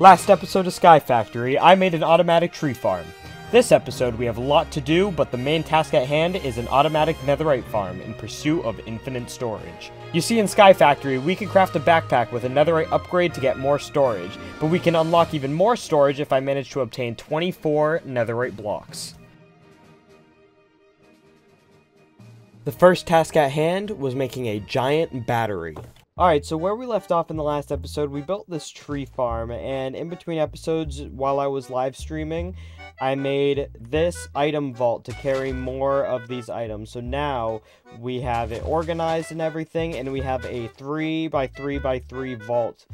Last episode of SkyFactory, I made an automatic tree farm. This episode, we have a lot to do, but the main task at hand is an automatic netherite farm in pursuit of infinite storage. You see, in SkyFactory, we can craft a backpack with a netherite upgrade to get more storage, but we can unlock even more storage if I manage to obtain 24 netherite blocks. The first task at hand was making a giant battery. Alright, so where we left off in the last episode, we built this tree farm, and in between episodes, while I was live streaming, I made this item vault to carry more of these items. So now we have it organized and everything, and we have a 3x3x3 vault.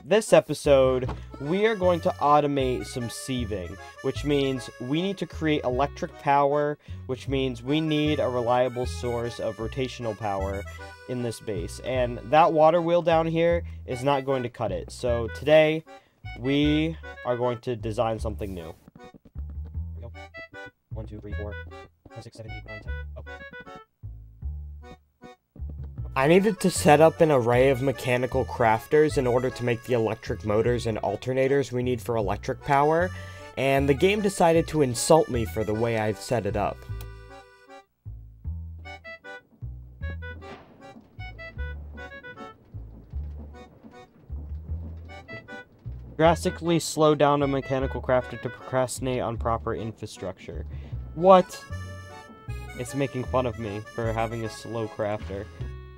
This episode, we are going to automate some sieving, which means we need to create electric power, which means we need a reliable source of rotational power in this base. And that water wheel down here is not going to cut it. So today, we are going to design something new. 1, 2, 3, 4, 5, 6, 7, 8, 9, 10. Oh. I needed to set up an array of mechanical crafters in order to make the electric motors and alternators we need for electric power, and the game decided to insult me for the way I've set it up. Drastically slow down a mechanical crafter to procrastinate on proper infrastructure. What? It's making fun of me for having a slow crafter.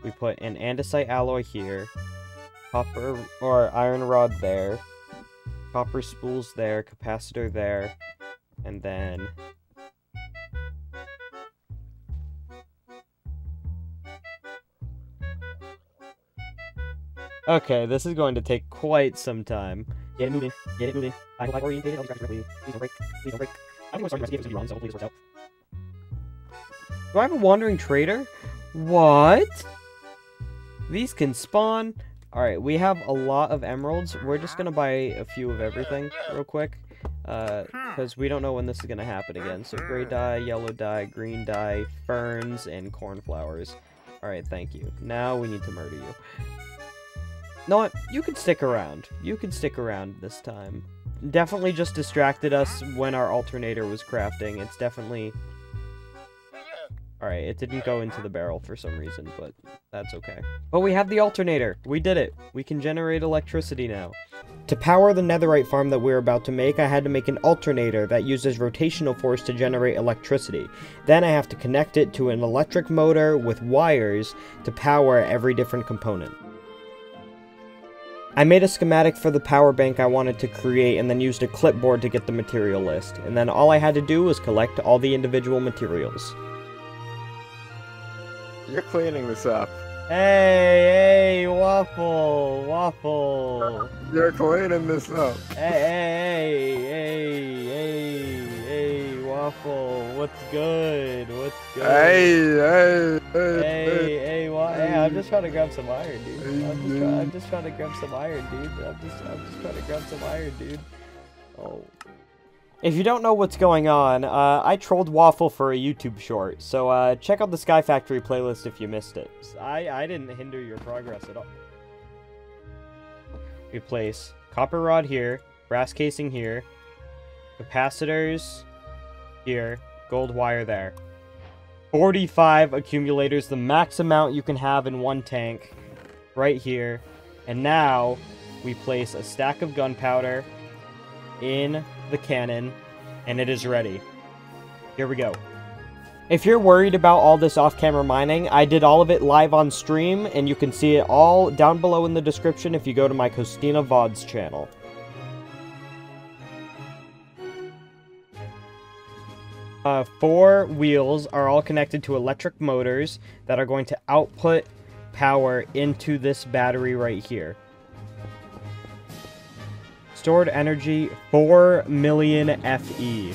We put an andesite alloy here, copper or iron rod there, copper spools there, capacitor there, and then okay, this is going to take quite some time. Get it moving, get it moving. I like orientated, I'll distract you. Please don't break, please don't break. I think we're starting to recipe wrong, so hopefully this works out. Do I have a wandering trader? What? These can spawn. Alright, we have a lot of emeralds. We're just gonna buy a few of everything real quick. Because we don't know when this is gonna happen again. So gray dye, yellow dye, green dye, ferns, and cornflowers. Alright, thank you. Now we need to murder you. No, what? You can stick around. You can stick around this time. Definitely just distracted us when our alternator was crafting. It's definitely... Alright, it didn't go into the barrel for some reason, but that's okay. But we have the alternator! We did it! We can generate electricity now. To power the netherite farm that we're about to make, I had to make an alternator that uses rotational force to generate electricity. Then I have to connect it to an electric motor with wires to power every different component. I made a schematic for the power bank I wanted to create and then used a clipboard to get the material list. And then all I had to do was collect all the individual materials. You're cleaning this up. Hey, Waffle, Waffle. You're cleaning this up. Hey, Waffle. What's good? What's good? Hey, I'm just trying to grab some iron, dude. I'm just trying to grab some iron, dude. I'm just trying to grab some iron, dude. Oh. If you don't know what's going on, I trolled Waffle for a YouTube short, so check out the SkyFactory playlist if you missed it. I didn't hinder your progress at all. We place copper rod here, brass casing here, capacitors here, gold wire there. 45 accumulators, the max amount you can have in one tank, right here. And now, we place a stack of gunpowder in the cannon, and it is ready. Here we go. If you're worried about all this off-camera mining, I did all of it live on stream, and you can see it all down below in the description if you go to my Costina VODs channel. Four wheels are all connected to electric motors that are going to output power into this battery right here. Stored energy, 4 million FE.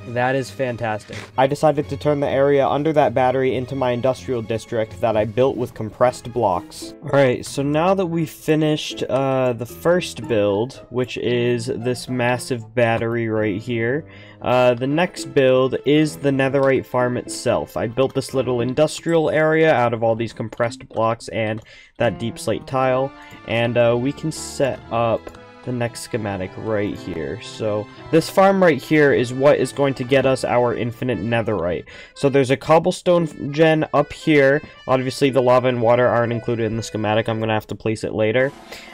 That is fantastic. I decided to turn the area under that battery into my industrial district that I built with compressed blocks. Alright, so now that we've finished the first build, which is this massive battery right here, the next build is the netherite farm itself. I built this little industrial area out of all these compressed blocks and that deep slate tile, and we can set up the next schematic right here. So this farm right here is what is going to get us our infinite netherite. So there's a cobblestone gen up here. Obviously the lava and water aren't included in the schematic. I'm gonna have to place it later,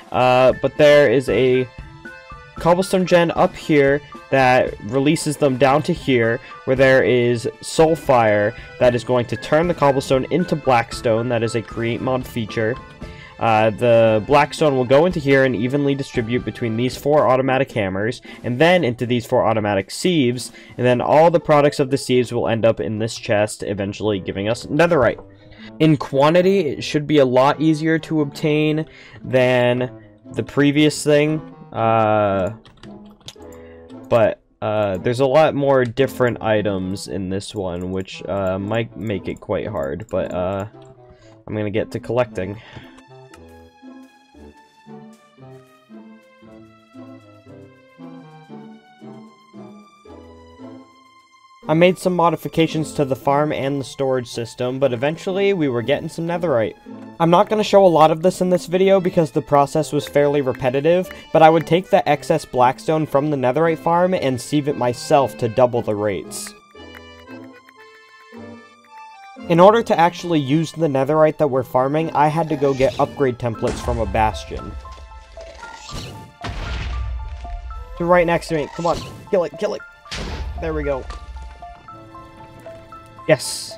but there is a cobblestone gen up here that releases them down to here, where there is soulfire that is going to turn the cobblestone into blackstone. That is a create mod feature. The blackstone will go into here and evenly distribute between these 4 automatic hammers, and then into these 4 automatic sieves, and then all the products of the sieves will end up in this chest, eventually giving us netherite. In quantity, it should be a lot easier to obtain than the previous thing, but there's a lot more different items in this one, which might make it quite hard, but I'm gonna get to collecting. I made some modifications to the farm and the storage system, but eventually we were getting some netherite. I'm not going to show a lot of this in this video because the process was fairly repetitive, but I would take the excess blackstone from the netherite farm and sieve it myself to double the rates. In order to actually use the netherite that we're farming, I had to go get upgrade templates from a bastion. They're right next to me. Come on. Kill it. Kill it. There we go. Yes.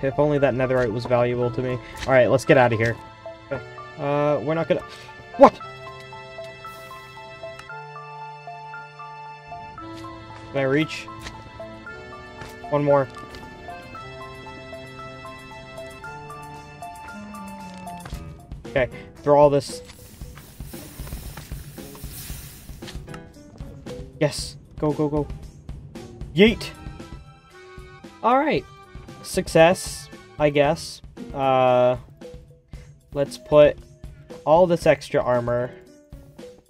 If only that netherite was valuable to me. Alright, let's get out of here. Okay. We're not gonna... What? Can I reach? One more. Okay, throw all this... Yes. Go, go, go. Yeet! Alright. Success, I guess. Let's put all this extra armor.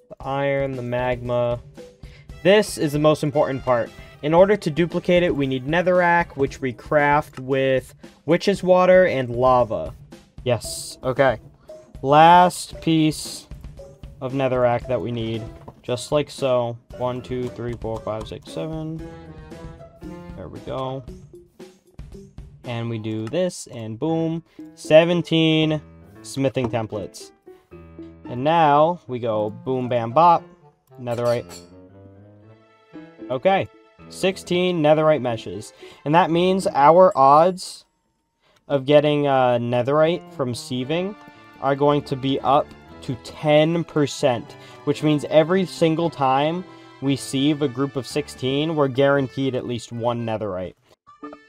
The iron, the magma. This is the most important part. In order to duplicate it, we need netherrack, which we craft with witch's water and lava. Yes. Okay. Last piece of netherrack that we need. Just like so. 1, 2, 3, 4, 5, 6, 7. There we go. And we do this, and boom. 17 smithing templates. And now, we go boom, bam, bop. Netherite. Okay. 16 netherite meshes. And that means our odds of getting netherite from sieving are going to be up to 10%, which means every single time we sieve a group of 16, we're guaranteed at least 1 netherite.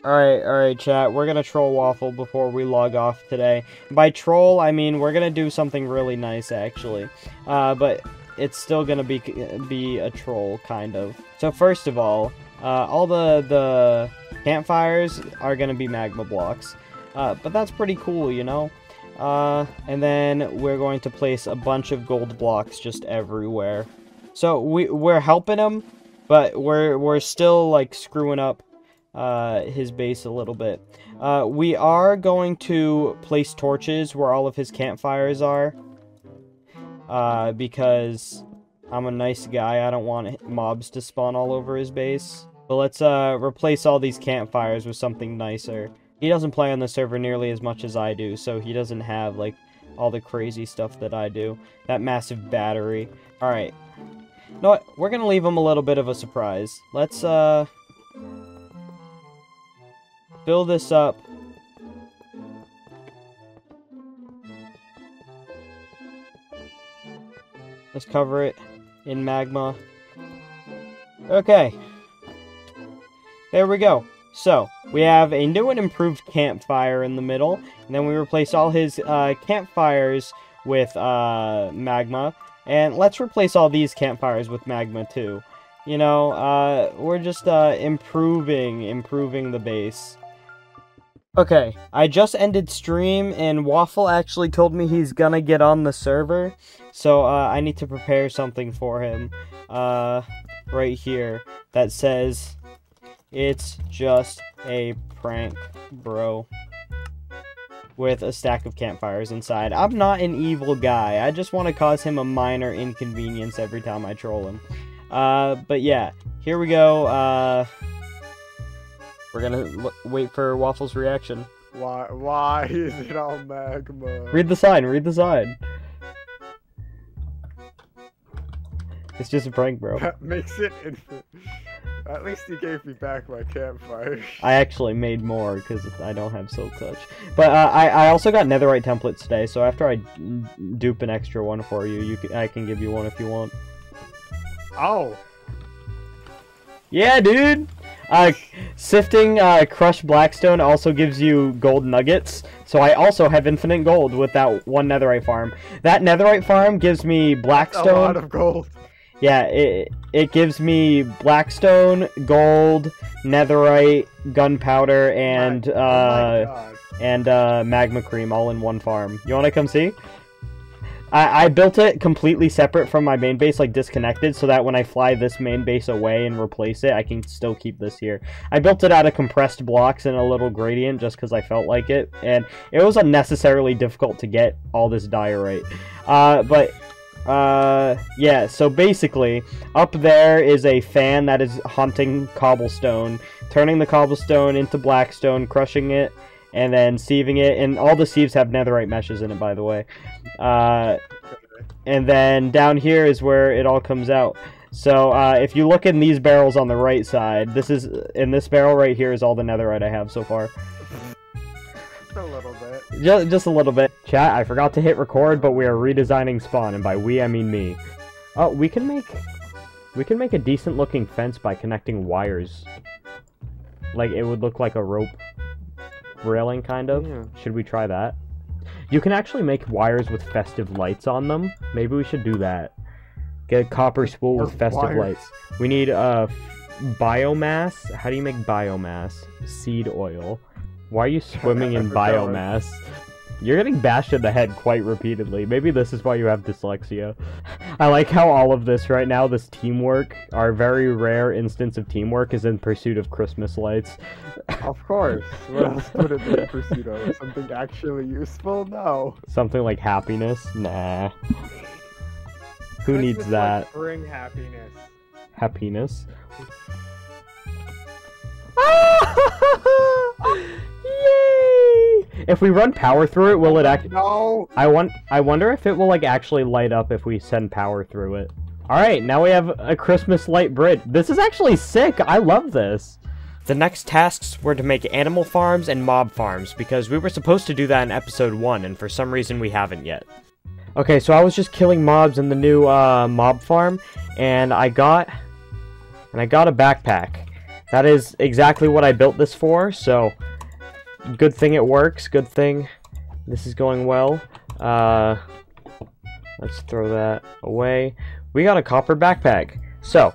Alright, chat, we're gonna troll Waffle before we log off today. By troll, I mean we're gonna do something really nice, actually. But it's still gonna be a troll, kind of. So first of all the campfires are gonna be magma blocks. But that's pretty cool, you know? And then we're going to place a bunch of gold blocks just everywhere. So we're helping him, but we're still like screwing up his base a little bit. We are going to place torches where all of his campfires are, because I'm a nice guy. I don't want mobs to spawn all over his base. But let's replace all these campfires with something nicer. He doesn't play on the server nearly as much as I do, so he doesn't have, like, all the crazy stuff that I do. That massive battery. Alright. You know what? We're gonna leave him a little bit of a surprise. Let's, fill this up. Let's cover it in magma. Okay. There we go. So, we have a new and improved campfire in the middle, and then we replace all his campfires with magma, And let's replace all these campfires with magma too. You know, we're just improving the base. Okay, I just ended stream, and Waffle actually told me he's gonna get on the server, so I need to prepare something for him, right here, that says, "It's just a prank, bro," with a stack of campfires inside. I'm not an evil guy, I just want to cause him a minor inconvenience every time I troll him. But yeah, here we go, we're gonna wait for Waffle's reaction. Why is it all magma? Read the sign, read the sign. It's just a prank, bro. That makes it infinite. At least you gave me back my campfire. I actually made more, because I don't have Silk Touch. But, I also got Netherite templates today, so after I dupe an extra one for you, I can give you one if you want. Oh! Yeah, dude! Sifting crushed blackstone also gives you gold nuggets, so I also have infinite gold with that one netherite farm. That netherite farm gives me blackstone. A lot of gold. Yeah, it gives me blackstone, gold, netherite, gunpowder, and magma cream all in one farm. You wanna come see? I built it completely separate from my main base, like disconnected, so that when I fly this main base away and replace it, I can still keep this here. I built it out of compressed blocks and a little gradient just because I felt like it, and it was unnecessarily difficult to get all this diorite. Yeah, so basically, up there is a fan that is hunting cobblestone, turning the cobblestone into blackstone, crushing it, and then sieving it, and all the sieves have netherite meshes in it, by the way. And then down here is where it all comes out. So, if you look in these barrels on the right side, in this barrel right here is all the netherite I have so far. A little bit. Just a little bit. Chat, I forgot to hit record, but we are redesigning spawn, and by we, I mean me. Oh, we can make a decent looking fence by connecting wires. Like, it would look like a rope railing, kind of. Yeah. Should we try that? You can actually make wires with festive lights on them. Maybe we should do that. Get a copper spool with festive lights. We need biomass. How do you make biomass? Seed oil. Why are you swimming in biomass? You're getting bashed in the head quite repeatedly. Maybe this is why you have dyslexia. I like how all of this right now, this teamwork, our very rare instance of teamwork, is in pursuit of Christmas lights. Of course. What else would it be in pursuit of? Something actually useful? No. Something like happiness? Nah. Who needs that? Bring happiness. Happiness? Yay! If we run power through it, will it act? No. I wonder if it will like actually light up if we send power through it. All right, now we have a Christmas light bridge. This is actually sick. I love this. The next tasks were to make animal farms and mob farms because we were supposed to do that in episode 1, and for some reason we haven't yet. Okay, so I was just killing mobs in the new mob farm, and I got a backpack. That is exactly what I built this for, so good thing it works, good thing this is going well. Let's throw that away. We got a copper backpack. So,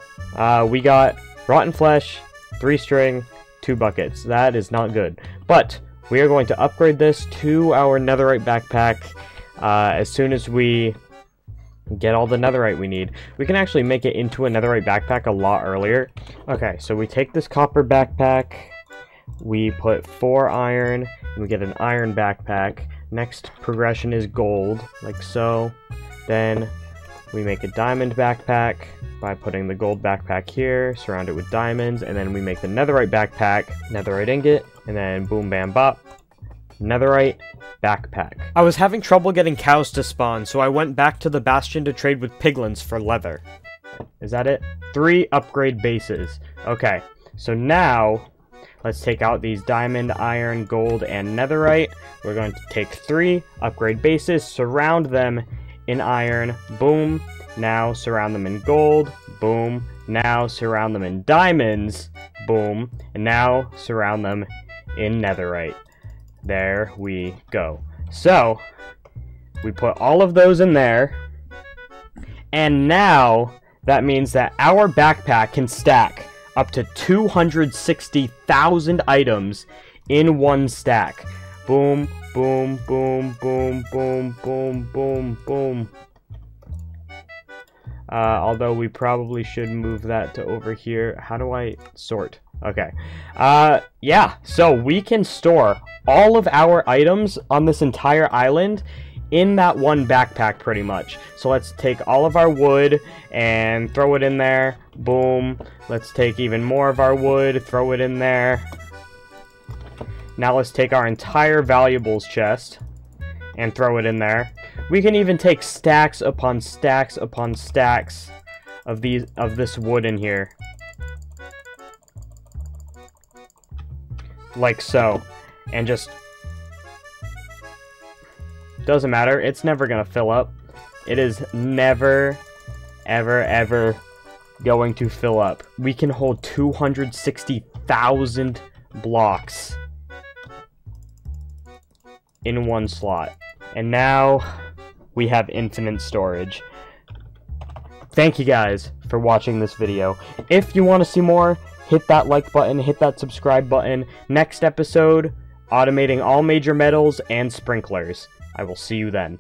we got rotten flesh, 3 string, 2 buckets. That is not good. But, we are going to upgrade this to our netherite backpack as soon as we get all the netherite we need. We can actually make it into a netherite backpack a lot earlier. Okay, so we take this copper backpack, we put 4 iron, and we get an iron backpack. Next progression is gold, like so. Then we make a diamond backpack by putting the gold backpack here, surround it with diamonds, and then we make the netherite backpack, netherite ingot, and then boom bam bop, netherite backpack. I was having trouble getting cows to spawn, so I went back to the bastion to trade with piglins for leather. Is that it? 3 upgrade bases. Okay, so now let's take out these diamond, iron, gold, and netherite. We're going to take 3 upgrade bases, surround them in iron, boom. Now surround them in gold, boom. Now surround them in diamonds, boom. And now surround them in netherite. There we go. So, we put all of those in there, And now, that means that our backpack can stack up to 260,000 items in one stack. Boom, boom, boom, boom, boom, boom, boom, boom. Although we probably should move that to over here. How do I sort? Okay. Yeah, so we can store all of our items on this entire island in that one backpack, pretty much. So let's take all of our wood and throw it in there. Boom. Let's take even more of our wood, throw it in there. Now let's take our entire valuables chest and throw it in there. We can even take stacks upon stacks upon stacks of this wood in here. Like so. And just... doesn't matter. It's never gonna fill up. It is never, ever, ever going to fill up. We can hold 260,000 blocks in one slot. And now we have infinite storage. Thank you guys for watching this video. If you want to see more, hit that like button, hit that subscribe button. Next episode, automating all major metals and sprinklers. I will see you then.